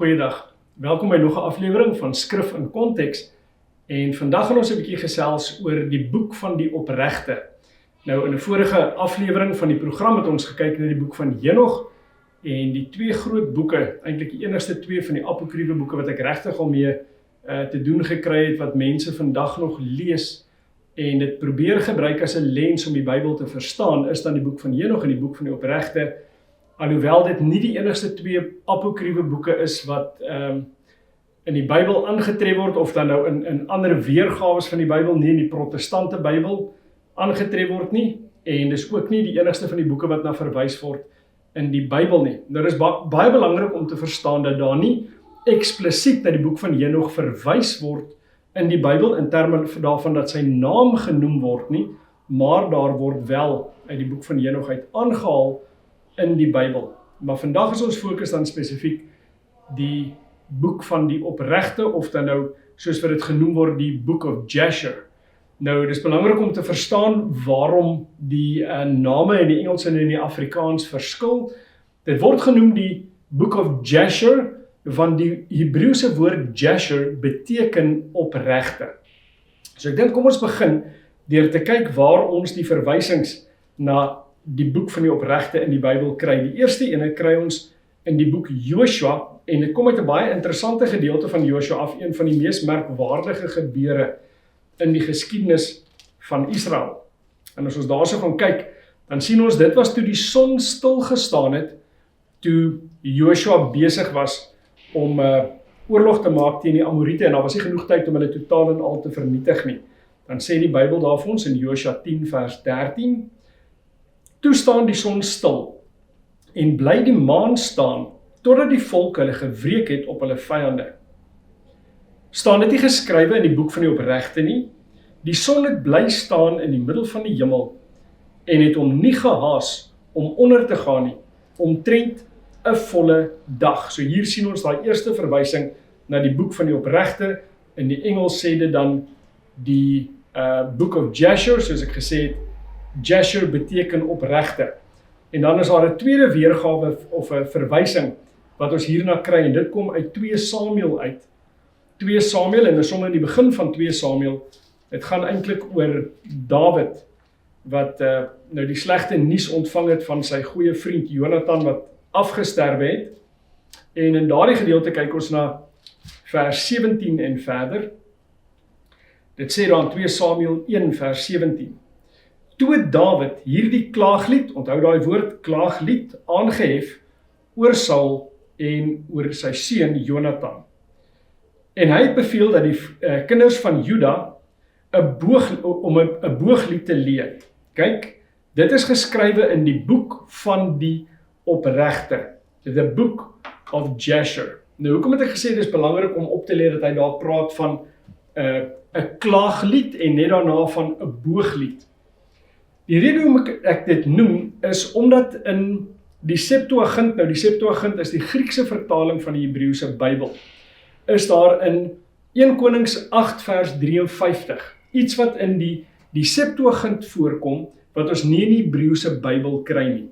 Goeiedag, welkom by nog 'n aflewering van Skrif in Konteks. En vandag gaan ons 'n bietjie gesels oor die boek van die opregte. Nou in 'n vorige aflewering van die program het ons gekyk na die boek van Henog en die twee groot boeke, eintlik die enigste twee van die apokriewe boeke wat ek regtig al mee te doen gekry het, wat mense vandag nog lees en dit probeer gebruik as 'n lens om die Bybel te verstaan, is dan die boek van Henog en die boek van die opregte. Alhoewel dit nie die enigste twee apokriewe boeke is wat in die Bybel aangetref word, of dan nou in ander weergawe van die Bybel, nie in die protestante Bybel aangetref word nie, en dis ook nie die enigste van die boeke wat na verwys word in die Bybel nie. Nou is baie belangrik om te verstaan dat daar nie eksplisiet na die boek van Henog verwys word in die Bybel, in terme daarvan dat sy naam genoem word nie, maar daar word wel uit die boek van Henog uit aangehaal in die Bybel. Maar vandag is ons fokus dan spesifiek die boek van die opregte, of dan nou, soos wat dit genoem word, die Book of Jasher. Nou, dit is belangrik om te verstaan waarom die name in die Engels en in die Afrikaans verskil. Dit word genoem die Book of Jasher, want die Hebreëse woord Jasher beteken opregte. So ek dink, kom ons begin deur te kyk waar ons die verwysings na die boek van die opregte in die Bybel kry. Die eerste ene kry ons in die boek Joshua, en dit kom uit 'n baie interessante gedeelte van Joshua af, een van die mees merkwaardige gebeure in die geskiedenis van Israel. En as ons daarso gaan kyk, dan sien ons dit was toe die son stil gestaan het, toe Joshua besig was om oorlog te maak teen die Amorite, en daar was nie genoeg tyd om hulle totaal en al te vernietig nie. Dan sê die Bybel daar vir ons in Joshua 10 vers 13, toe staan die son stil, en bly die maan staan, totdat die volk hulle gewreek het op hulle vyande. Staan dit nie geskrywe in die boek van die opregte nie? Die son het bly staan in die middel van die hemel, en het hom nie gehaas om onder te gaan nie, omtrent 'n volle dag. So hier sien ons daai eerste verwysing na die boek van die opregte. In die Engels sê dit dan die Book of Jasher, soos ek gesê het, Jasher beteken opregte. En dan is daar 'n tweede weergawe of 'n verwysing wat ons hierna kry, en dit kom uit 2 Samuel uit. 2 Samuel, en is sommer in die begin van 2 Samuel, dit gaan eintlik oor Dawid, wat nou die slegte nuus ontvang het van sy goeie vriend Jonathan, wat afgesterwe het. En in daardie gedeelte kyk ons na vers 17 en verder. Dit sê daar in 2 Samuel 1 vers 17. Toe het Dawid hierdie klaaglied, onthou daai woord klaaglied, aangehef oor Saul en oor sy seun Jonathan. En hy het beveel dat die kinders van Juda om 'n booglied te leer. Kyk, dit is geskrywe in die boek van die opregte, the Book of Jasher. Nou, hoekom het ek gesê, dit is belangrik om op te leer dat hy daar praat van 'n klaaglied en net daarna van 'n booglied. Die rede hoekom ek dit noem, is omdat in die Septuagint, nou die Septuagint is die Griekse vertaling van die Hebreëse Bybel, is daar in 1 Konings 8 vers 53, iets wat in die Septuagint voorkom, wat ons nie in die Hebreëse Bybel kry nie.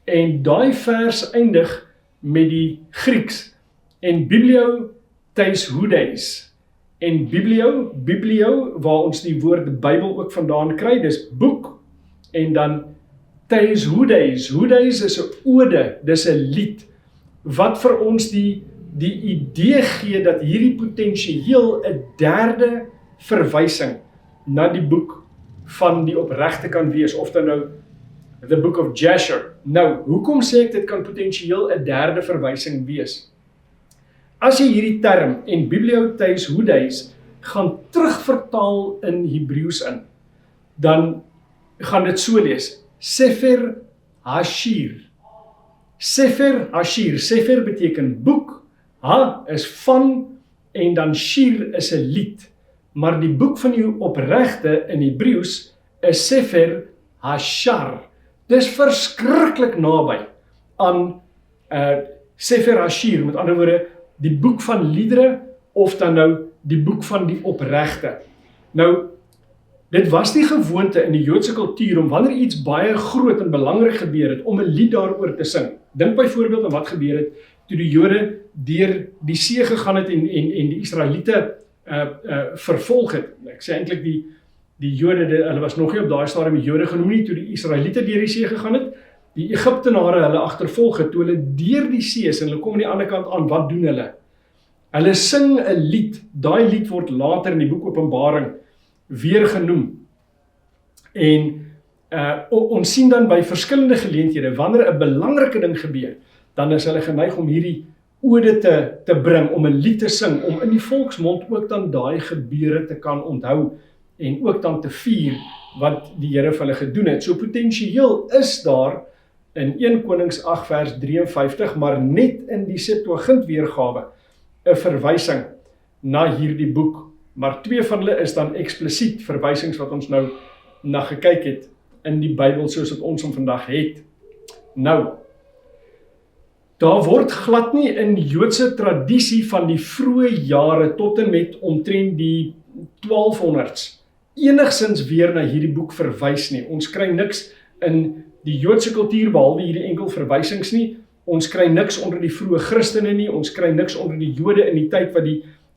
En daai vers eindig met die Grieks, en biblio teis hudeis. En biblio, waar ons die woord Bybel ook vandaan kry, dis boek, en dan teis hudeis. Hudeis is 'n ode, dis 'n lied, wat vir ons die idee gee dat hierdie potensieel 'n derde verwysing na die boek van die opregte kan wees, of dan nou the Book of Jasher. Nou, hoekom sê ek dit kan potensieel 'n derde verwysing wees? As jy hierdie term en biblioteis hudeis gaan terugvertaal in Hebreëus in, dan gaan dit so lees: Sefer Hashir. Sefer Hashir. Sefer beteken boek, ha is van, en dan shir is 'n lied. Maar die boek van die opregte in Hebreëus is Sefer Hashar. Dis verskriklik naby aan Sefer Hashir, met ander woorde, die boek van liedere, of dan nou die boek van die opregte. Nou, dit was die gewoonte in die Joodse kultuur om wanneer iets baie groot en belangrik gebeur het, om 'n lied daaroor te sing. Dink byvoorbeeld aan wat gebeur het toe die Jode deur die see gegaan het en die Israeliete vervolg het. Ek sê eintlik die Jode, hulle was nog nie op daai stadium die Jode genoem nie, toe die Israeliete deur die see gegaan het, die Egiptenare hulle agtervolg het, toe hulle deur die see is en hulle kom aan die ander kant aan, wat doen hulle? Hulle sing 'n lied, daai lied word later in die boek Openbaring weer genoem. En ons sien dan by verskillende geleenthede, wanneer 'n belangrike ding gebeur, dan is hulle geneig om hierdie ode te bring, om 'n lied te sing, om in die volksmond ook dan daai gebeure te kan onthou, en ook dan te vier wat die Here vir hulle gedoen het. So potensieel is daar in 1 Konings 8 vers 53, maar net in die Septuagint weergawe, 'n verwysing na hierdie boek. Maar 2 van hulle is dan eksplisiet verwysings wat ons nou na gekyk het in die Bybel soos wat ons hom vandag het. Nou, daar word glad nie in die Joodse tradisie van die vroeë jare tot en met omtrent die 1200s enigsins weer na hierdie boek verwys nie. Ons kry niks in die Joodse kultuur behalwe hierdie enkel verwysings nie. Ons kry niks onder die vroeë Christene nie. Ons kry niks onder die Jode in die tyd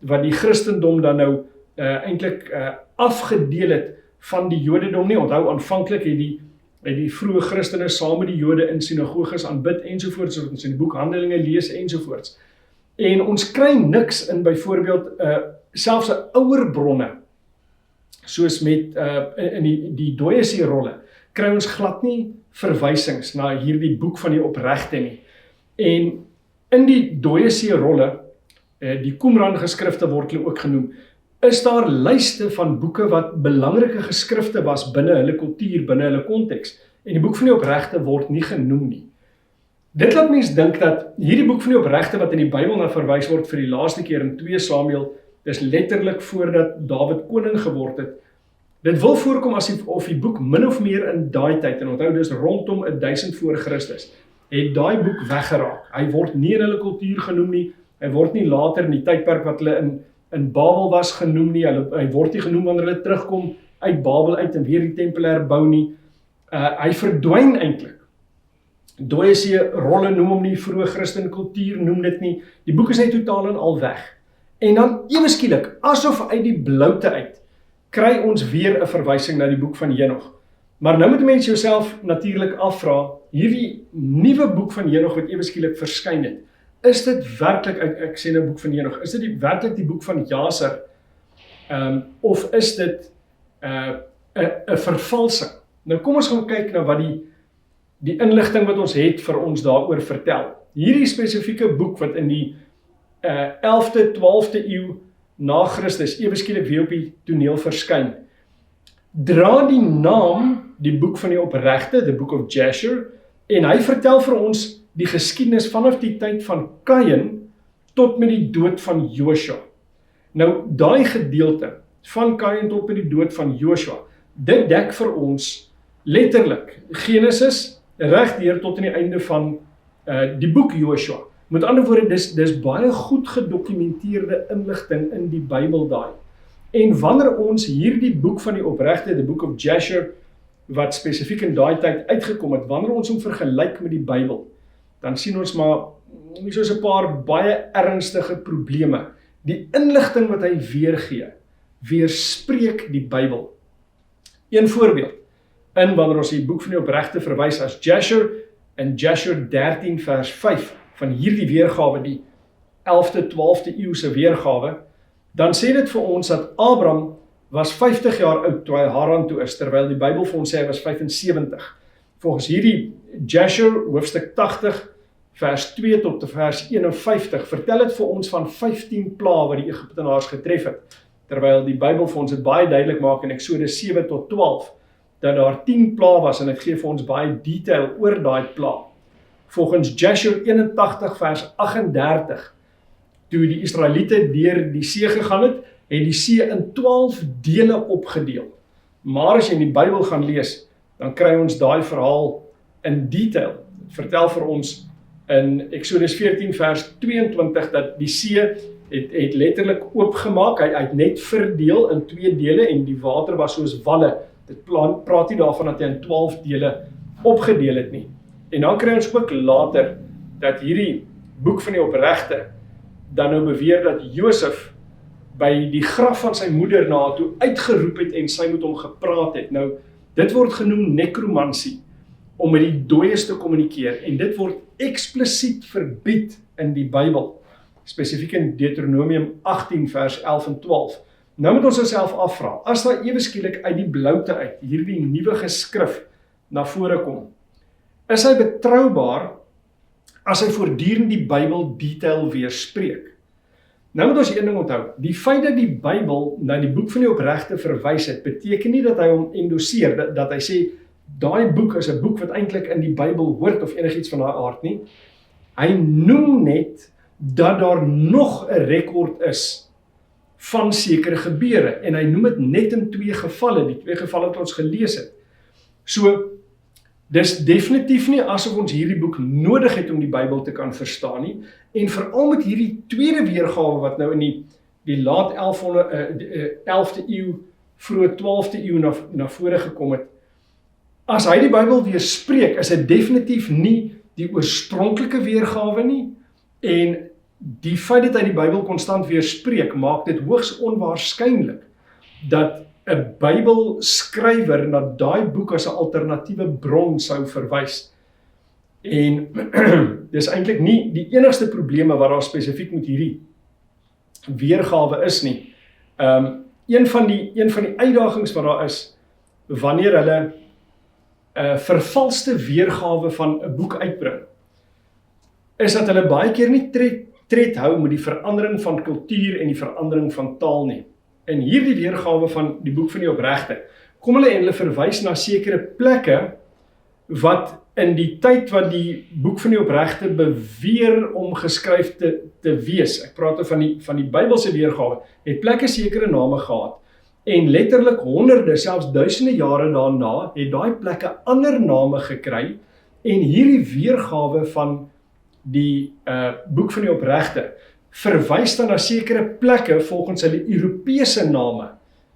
wat die Christendom dan nou eintlik afgedeel het van die Jodendom nie. Onthou, aanvanklik het die vroeë Christene saam met die Jode in sinagoges aanbid ensovoorts, soos ons in die boek Handelinge lees ensovoorts. En ons kry niks in byvoorbeeld selfs 'n ouer bronne, soos met in die Dooie rolle, kry ons glad nie verwysings na hierdie boek van die opregte nie. En in die Dooie rolle, die Qumran geskrifte word hulle ook genoem, is daar lyste van boeke wat belangrike geskrifte was binne hulle kultuur, binne hulle konteks, en die boek van die opregte word nie genoem nie. Dit laat mens dink dat hierdie boek van die opregte wat in die Bybel na verwys word vir die laaste keer in 2 Samuel, dis letterlik voordat Dawid koning geword het. Dit wil voorkom of die boek min of meer in daai tyd, en onthou dis rondom 1000 voor Christus, het daai boek weggeraak. Hy word nie in hulle kultuur genoem nie, hy word nie later in die tydperk wat hulle in Babel was genoem nie, hy word nie genoem wanneer hulle terugkom uit Babel uit en weer die tempel herbou nie. Hy verdwyn eintlik. Dooie rolle noem hom nie, vroeë Christen kultuur noem dit nie, die boek is net totaal en al weg. En dan ewe skielik, asof uit die bloute uit, kry ons weer 'n verwysing na die boek van Henog. Maar nou moet mense jouself natuurlik afvra, hierdie nuwe boek van Henog wat ewe skielik verskyn het, is dit werklik, ek sê nou boek van Henog, is dit werklik die boek van Jaser, of is dit 'n vervalsing? Nou kom ons gaan kyk na wat die inligting wat ons het vir ons daaroor vertel. Hierdie spesifieke boek wat in die 11de, 12de eeu na Christus ewe skielik weer op die toneel verskyn, dra die naam die boek van die opregte, the Book of Jasher, en hy vertel vir ons die geskiedenis vanaf die tyd van Kain tot met die dood van Josua. Nou, daai gedeelte van Kain tot met die dood van Josua, dit dek vir ons letterlik Genesis regdeur tot aan die einde van die boek Josua. Met ander woorde, dis baie goed gedokumenteerde inligting in die Bybel daai. En wanneer ons hierdie boek van die opregte, the Book of Jasher, wat spesifiek in daai tyd uitgekom het, wanneer ons hom vergelyk met die Bybel, dan sien ons maar soos 'n paar baie ernstige probleme. Die inligting wat hy weergee, weerspreek die Bybel. Een voorbeeld, wanneer ons die boek van die opregte verwys as Jasher, in Jasher 13 vers 5, van hierdie weergawe, die 11de, 12de eeuse weergawe, dan sê dit vir ons dat Abraham was 50 jaar oud toe hy Haran toe is, terwyl die Bybel vir ons sê hy was 75. Volgens hierdie Jasher, hoofstuk 80, vers 2 tot vers 51, vertel dit vir ons van 15 plaae wat die Egiptenaars getref het, terwyl die Bybel vir ons dit baie duidelik maak in Eksodus 7 tot 12, dat daar 10 plaae was, en dit gee vir ons baie detail oor daai plaae. Volgens Jasher 81 vers 38, toe die Israeliete deur die see gegaan het, het die see in 12 dele opgedeel. Maar as jy in die Bybel gaan lees, dan kry ons daai verhaal in detail. Het vertel vir ons in Eksodus 14 vers 22 dat die see het letterlik oopgemaak, hy het net verdeel in 2 dele en die water was soos walle. Dit praat nie daarvan dat hy in 12 dele opgedeel het nie. En dan kry ons ook later dat hierdie boek van die opregte dan nou beweer dat Josef by die graf van sy moeder na toe uitgeroep het en sy met hom gepraat het. Nou, dit word genoem nekromansie, om met die dooies te kommunikeer, en dit word eksplisiet verbied in die Bybel, spesifiek in Deuteronomium 18 vers 11 en 12. Nou moet ons onsself afvra, as daar ewe skielik uit die bloute uit, hierdie nuwe geskrif na vore kom, is hy betroubaar as hy voortdurend die Bybel detail weerspreek? Nou moet ons een ding onthou, die feit dat die Bybel na die boek van die opregte verwys het, beteken nie dat hy hom endosseer, dat hy sê, daai boek is 'n boek wat eintlik in die Bybel hoort of enigiets van daai aard nie. Hy noem net dat daar nog 'n rekord is van sekere gebeure, en hy noem dit net in 2 gevalle, die 2 gevalle wat ons gelees het. So, dis definitief nie asof ons hierdie boek nodig het om die Bybel te kan verstaan nie, en veral met hierdie tweede weergawe wat nou in die laat 11de eeu, vroeë 12de eeu na vore gekom het. As hy die Bybel weerspreek, is dit definitief nie die oorspronklike weergawe nie, en die feit dat hy die Bybel konstant weerspreek, maak dit hoogs onwaarskynlik dat 'n Bybelskrywer na daai boek as 'n alternatiewe bron sou verwys. En dis eintlik nie die enigste probleme wat daar spesifiek met hierdie weergawe is nie. Een van die uitdagings wat daar is, wanneer hulle 'n vervalste weergawe van 'n boek uitbring, is dat hulle baie keer nie tred hou met die verandering van kultuur en die verandering van taal nie. In hierdie weergawe van die boek van die opregte, kom hulle en hulle verwys na sekere plekke wat in die tyd wat die boek van die opregte beweer om geskryf te wees, ek praat van die Bybelse weergawe, het plekke sekere name gehad, en letterlik honderde, selfs duisende jare daarna, het daai plekke ander name gekry, en hierdie weergawe van die boek van die opregte verwys dan na sekere plekke volgens hulle Europese name.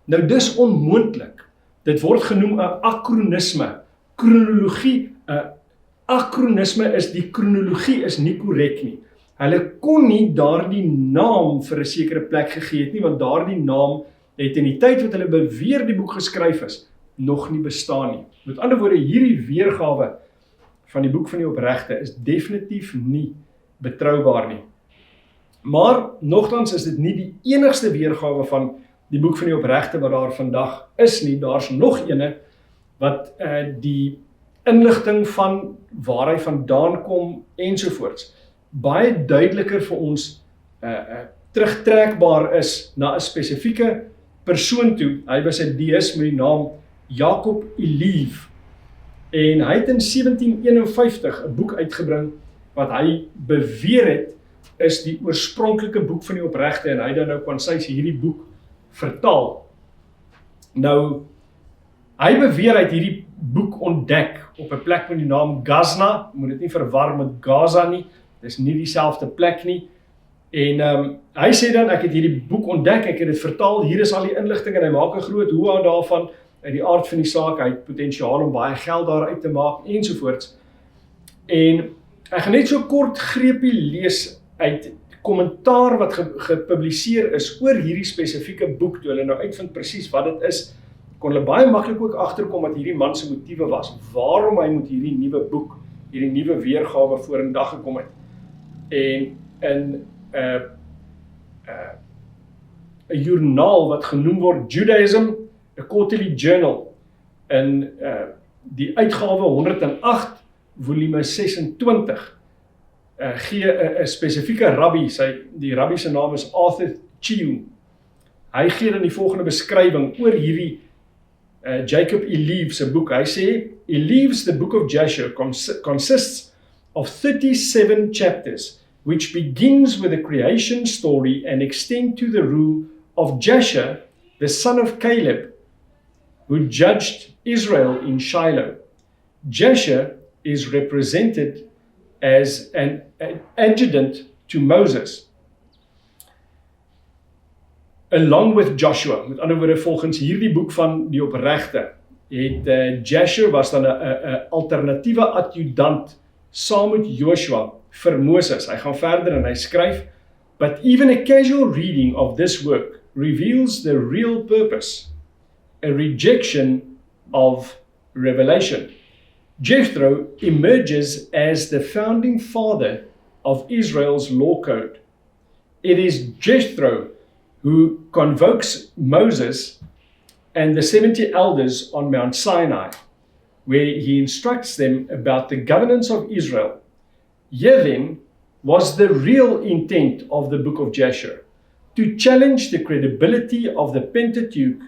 Nou dis onmoontlik. Dit word genoem 'n akronisme. Kronologie, akronisme is die kronologie is nie korrek nie. Hulle kon nie daardie naam vir 'n sekere plek gegee het nie, want daardie naam het in die tyd wat hulle beweer die boek geskryf is, nog nie bestaan nie. Met ander woorde, hierdie weergawe van die boek van die opregte is definitief nie betroubaar nie. Maar nogtans is dit nie die enigste weergawe van die boek van die opregte wat daar vandag is nie. Daar's nog ene wat die inligting van waar hy vandaan kom ensovoorts baie duideliker vir ons terugtrekbaar is na 'n spesifieke persoon toe. Hy was 'n deus met die naam Jacob Elieve, en hy het in 1751 'n boek uitgebring wat hy beweer het is die oorspronklike boek van die opregte, en hy dan nou kwansys hierdie boek vertaal. Nou, hy beweer hy het hierdie boek ontdek op 'n plek met die naam Gazna, moet dit nie verwar met Gaza nie, dis nie dieselfde plek nie, en hy sê dan, ek het hierdie boek ontdek, ek het dit vertaal, hier is al die inligting, en hy maak 'n groot hoeha daarvan, uit die aard van die saak, hy het potensiaal om baie geld daaruit te maak, ensovoorts. En ek gaan net so kort greepie lees uit kommentaar wat gepubliseer is oor hierdie spesifieke boek, toe hulle nou uitvind presies wat dit is, kon hulle baie maklik ook agterkom wat hierdie man se motiewe was, waarom hy met hierdie nuwe boek, hierdie nuwe weergawe vorendag gekom het. En in 'n joernaal wat genoem word Judaism, A Quarterly Journal, in die uitgawe 108, volume 26, gee 'n spesifieke rabbi, die rabbi se naam is Arthur Chiu. Hy gee dan die volgende beskrywing oor hierdie Jacob Elieve se boek. Hy sê, Elieve's The Book of Jasher consists of 37 chapters, which begins with the creation story and extend to the rule of Jasher, the son of Caleb, who judged Israel in Shiloh. Jasher is represented as an adjutant to Moses, along with Joshua. Met ander woorde, volgens hierdie boek van die opregte, het Jasher was dan 'n alternatiewe adjudant saam met Joshua vir Moses. Hy gaan verder en hy skryf, "But even a casual reading of this work reveals the real purpose, a rejection of revelation. Jethro emerges as the founding father of Israel's law code. It is Jethro who convokes Moses and the 70 elders on Mount Sinai, where he instructs them about the governance of Israel. Here then was the real intent of the book of Jasher, to challenge the credibility of the Pentateuch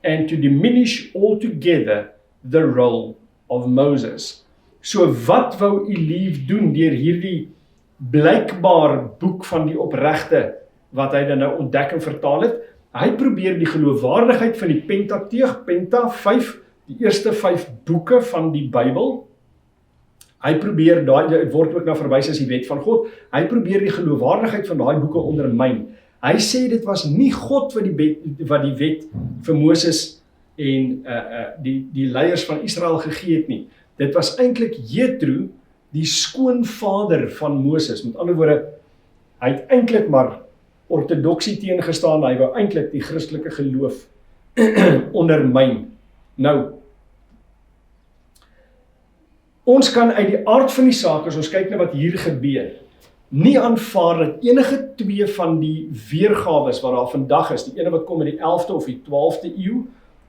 and to diminish altogether the role of Moses." So wat wou Elief doen deur hierdie blykbaar boek van die opregte wat hy dan nou ontdek en vertaal het? Hy probeer die geloofwaardigheid van die Pentateug, Penta 5, die eerste 5 boeke van die Bybel. Hy probeer, dit word ook na verwys as die wet van God, hy probeer die geloofwaardigheid van daai boeke ondermyn. Hy sê dit was nie God wat die wet vir Moses en die leiers van Israel gegee het nie. Dit was eintlik Jethro, die skoonvader van Moses. Met ander woorde, hy het eintlik maar ortodoksie teengestaan, hy wou eintlik die Christelike geloof ondermyn. Nou, ons kan uit die aard van die saak, as ons kyk na wat hier gebeur, nie aanvaar dat enige 2 van die weergawes wat daar vandag is, die ene wat kom in die 11de of die 12de eeu,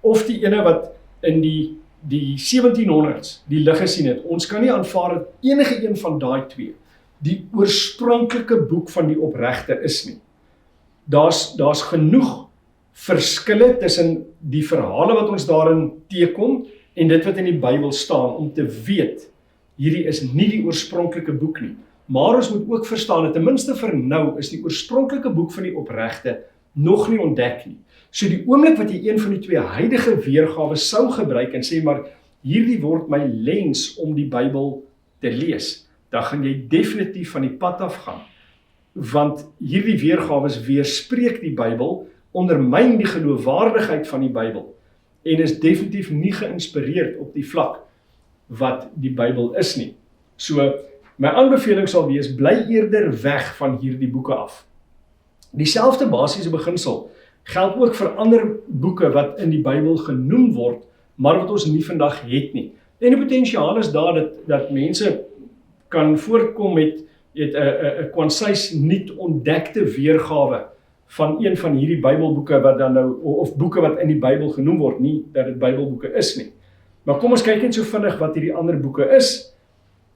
of die ene wat in die 1700s die lig gesien het, ons kan nie aanvaar dat enige een van daai 2 die oorspronklike boek van die opregte is nie. Daar's genoeg verskille tussen die verhale wat ons daarin teekom en dit wat in die Bybel staan, om te weet, hierdie is nie die oorspronklike boek nie. Maar ons moet ook verstaan, dat ten minste vir nou is die oorspronklike boek van die opregte nog nie ontdek nie. So die oomblik wat jy een van die 2 huidige weergawe sou gebruik en sê, maar hierdie word my lens om die Bybel te lees, dan gaan jy definitief van die pad af gaan. Want hierdie weergawes weerspreek die Bybel, ondermyn die geloofwaardigheid van die Bybel en is definitief nie geïnspireerd op die vlak wat die Bybel is nie. So, my aanbeveling sal wees, bly eerder weg van hierdie boeke af. Dieselfde basiese beginsel geld ook vir ander boeke wat in die Bybel genoem word, maar wat ons nie vandag het nie. En die potensiaal is daar dat mense kan voortkom met 'n kwansies nuut ontdekte weergawe van een van hierdie Bybelboeke wat dan nou, of boeke wat in die Bybel genoem word, nie dat dit Bybelboeke is nie. Maar kom ons kyk net so vinnig wat hierdie ander boeke is,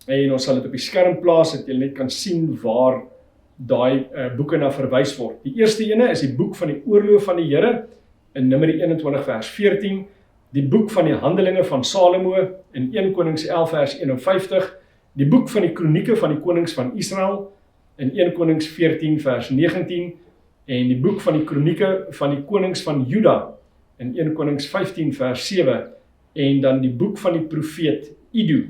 en ons sal dit op die skerm plaas, dat jy net kan sien waar daai boeke na verwys word. Die eerste ene is die boek van die oorloë van die Here, in Numeri 21 vers 14, die boek van die Handelinge van Salomo, in 1 Konings 11 vers 51, die boek van die kronieke van die konings van Israel, in 1 Konings 14 vers 19, en die boek van die kronieke van die konings van Juda, in 1 Konings 15 vers 7, en dan die boek van die profeet Ido,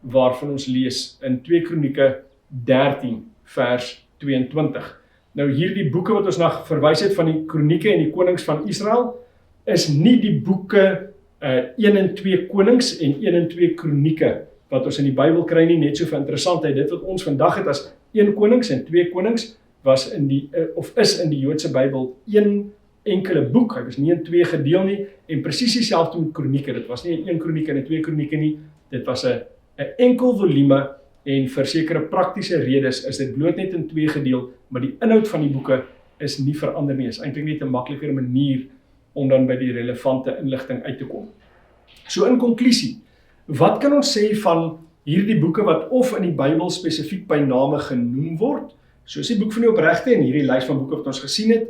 waarvan ons lees in 2 Kronieke 13 vers 22. Nou hierdie boeke wat ons na verwys het van die kronieke en die konings van Israel, is nie die boeke 1 en 2 konings en 1 en 2 kronieke, wat ons in die Bybel kry nie, net so vir interessantheid. Dit wat ons vandag het as 1 konings en 2 konings, was in die, of is in die Joodse Bybel 1 enkele boek, hy was nie in 2 gedeel nie, en presies dieselfde met kronieke, dit was nie 1 kronieke en 2 kronieke nie, dit was 'n enkel volume, en vir sekere praktiese redes is dit bloot net in 2 gedeel, maar die inhoud van die boeke is nie verander nie, is eintlik net 'n makliker manier om dan by die relevante inligting uit te kom. So in konklusie, wat kan ons sê van hierdie boeke wat of in die Bybel spesifiek by name genoem word, soos die boek van die opregte en hierdie lys van boeke wat ons gesien het,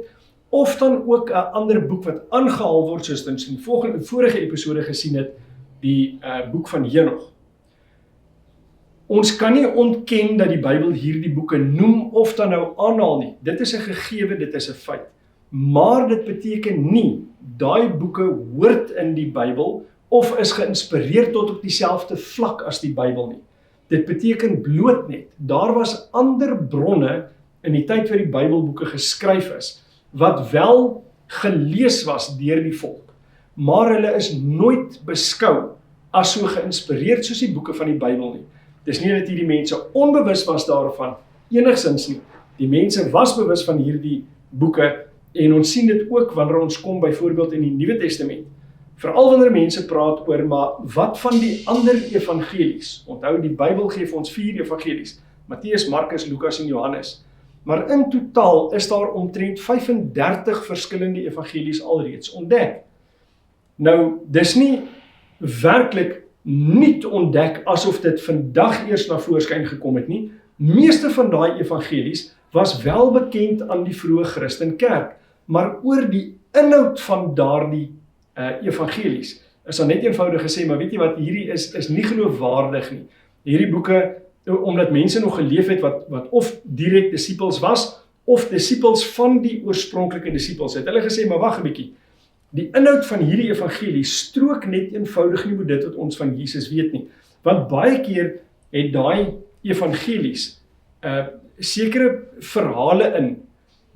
of dan ook 'n ander boek wat aangehaal word, soos ons in die vorige episode gesien het, die boek van Henog. Ons kan nie ontken dat die Bybel hierdie boeke noem of dan nou aanhaal nie. Dit is 'n gegewe, dit is 'n feit. Maar dit beteken nie, daai boeke hoort in die Bybel of is geïnspireer tot op dieselfde vlak as die Bybel nie. Dit beteken bloot net, daar was ander bronne in die tyd wat die Bybelboeke geskryf is, wat wel gelees was deur die volk, maar hulle is nooit beskou as so geïnspireerd soos die boeke van die Bybel nie. Dis nie dat hierdie mense onbewus was daarvan, enigsins nie. Die mense was bewus van hierdie boeke, en ons sien dit ook wanneer ons kom byvoorbeeld in die Nuwe Testament. Veral wanneer mense praat oor, maar wat van die ander evangelies? Onthou, die Bybel gee vir ons 4 evangelies, Matteus, Markus, Lukas en Johannes. Maar in totaal is daar omtrent 35 verskillende evangelies alreeds ontdek. Nou, dis nie werklik nuut ontdek asof dit vandag eers na voorskyn gekom het nie. Meeste van daai evangelies was wel bekend aan die vroeë Christenkerk, maar oor die inhoud van daardie evangelies is dan net eenvoudig gesê, maar weet jy wat, hierdie is nie geloofwaardig nie. Hierdie boeke, omdat mense nog geleef het wat of direk disippels was, of disippels van die oorspronklike disippels het. Hulle gesê, maar wag 'n bietjie, die inhoud van hierdie evangelie strook net eenvoudig nie met dit wat ons van Jesus weet nie. Want baie keer het daai evangelies sekere verhale in,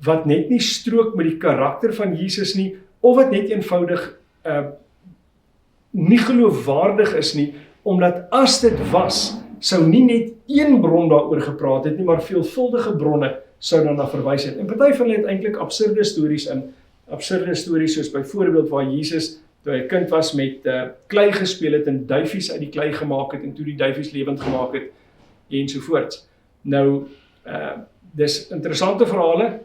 wat net nie strook met die karakter van Jesus nie, of wat net eenvoudig nie geloofwaardig is nie, omdat as dit was, sou nie net een bron daaroor gepraat het nie, maar veelvuldige bronne sou daarna verwys het. En party van hulle het eintlik absurde stories in, absurde stories soos byvoorbeeld waar Jesus, toe hy 'n kind was, met klei gespeel het en duifies uit die klei gemaak het en toe die duifies lewend gemaak het ensovoorts. Nou, dis interessante verhale,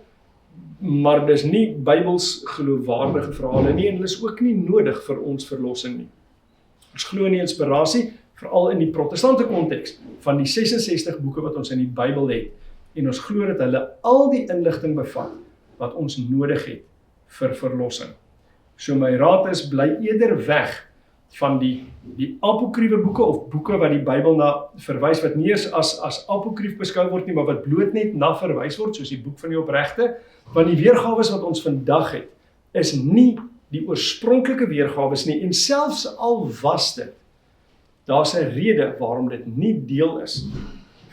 maar dis nie Bybels geloofwaardige verhale nie, en hulle is ook nie nodig vir ons verlossing nie. Ons glo in die inspirasie, veral in die protestante konteks, van die 66 boeke wat ons in die Bybel het, en ons glo dat hulle al die inligting bevat, wat ons nodig het vir verlossing. So my raad is, bly eerder weg van die apokriewe boeke, of boeke wat die Bybel na verwys, wat nie eens as apokrief beskou word nie, maar wat bloot net na verwys word, soos die boek van die opregte, want die weergawes wat ons vandag het, is nie die oorspronklike weergawes nie, en selfs al was dit, daar's 'n rede waarom dit nie deel is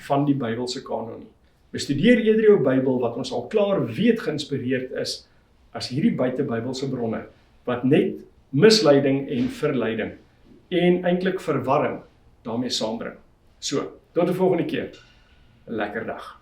van die Bybelse kanon nie. Bestudeer eerder jou Bybel, wat ons al klaar weet geïnspireerd is, as hierdie buitebybelse bronne, wat net misleiding en verleiding, en eintlik verwarring daarmee saambring. So, tot die volgende keer, 'n lekker dag.